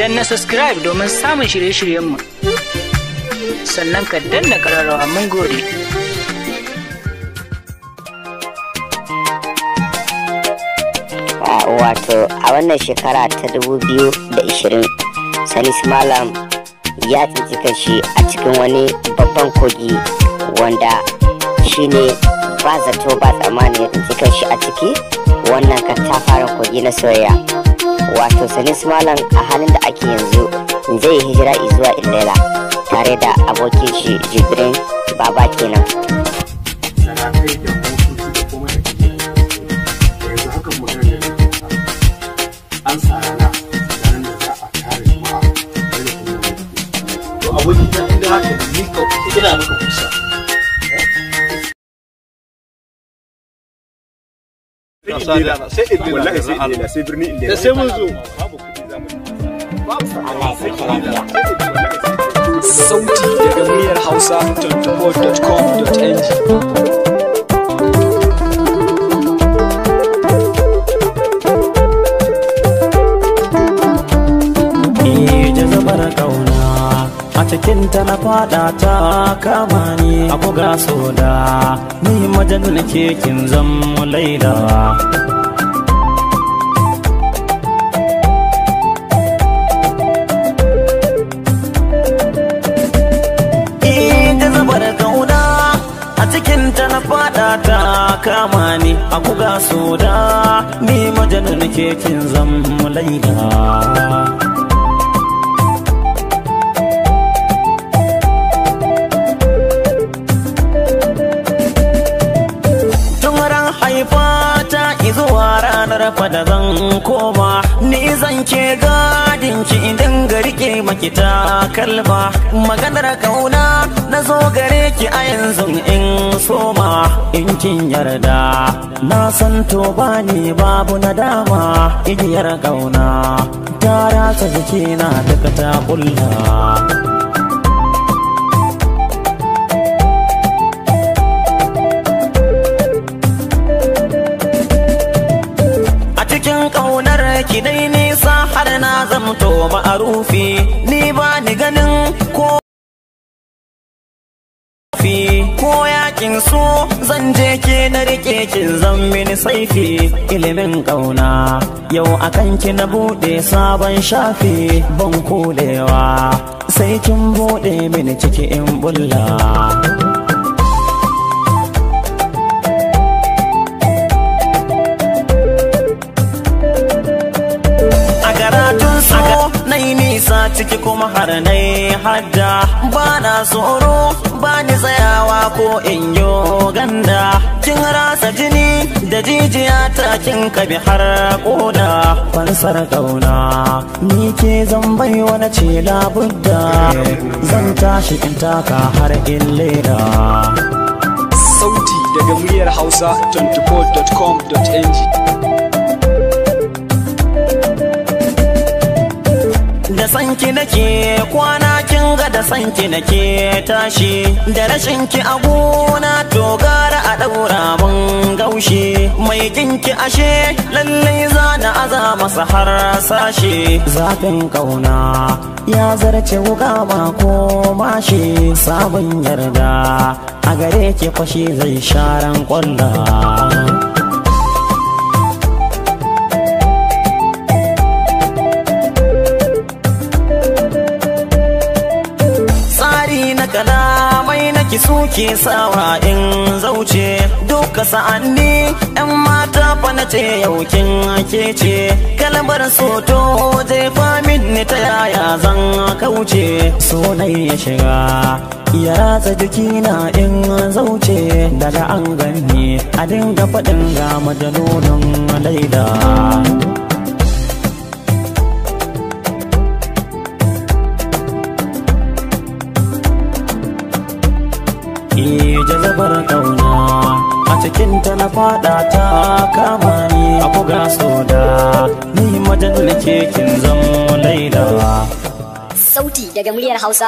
danna subscribe domin samun shirye-shiryenmu. Sannan ka danna ƙararrawa. Mun gode. Wato a wannan shekara ta 2020 Salis Malam ya tsinci kanshi a cikin wani babban kogi wanda shine ba zato ba tsammani ya tsinci kanshi a ciki wannan katafaren kogi na soyayya. Wato Salis Malam a halin da ake yanzu zai hijira zuwa Ilela tare da abokin shi Jibrin Baba kenan. An sarana ranar da za a tare jama'a to abokin ta inda haka da ni ka ina maka kusa sai birni inda sai mun zo sauti daga muryar hausa24.com.ng. a cikinta na fada ta kama ni a buga soda ni majalun kekin zan laila da zubar kauna a cikinta na fada ta kama ni a buga soda ni majalun kekin zan laila. Haifata izuwa ranar fada zan koma ni zan ke gadin ki idan garke maki ta kalma maganar kauna na zo gare ki a yanzu in soma in kin yarda na san to bani babu nadama igiyar kauna ta rasa jikina duka ta kulla. Ki dai nisa har na zamto ma'arufi ni ba ni ganin ko yakin so zan je ke na rike kin zan mini saifi ilimin kauna yau akan ki na bude sabon shafi ban kulewa sai kin bude mini ciki in bulla. Nisa ciki kuma har nai hadda ba na tsoro ba ni tsayawa ko in yo ganda kin rasa jini da jijiya ta kin kabi har koda fansar kauna ni ke zan bai wani ce labudda zan tashi in taka har in leda. Sauti daga muryar hausa24.com.ng. Da sanki nake kwana kin ga da sanki nake tashi da rashin ki a gona to gara a daura mun gaushi mai kinki ashe lallai zana aza masa har sashi zafin kauna ya zarce wuga ma ko mashi sabon yarda a gare ki fashi zai sharan kwalla. Kalamai naki suke sawa in zauce duka sa'anni yan mata fa na ce yaukin ake ce kalmar soto jefa min ni ta yaya zan kauce sonai ya shiga ya ratsa jikina in zauce daga an ganni a dinga faɗin ga majalonin laila. Jazabar kauna a cikinta na fada ta kama ni a buga soda ni majalun kekin zan laila. Sauti daga muryar Hausa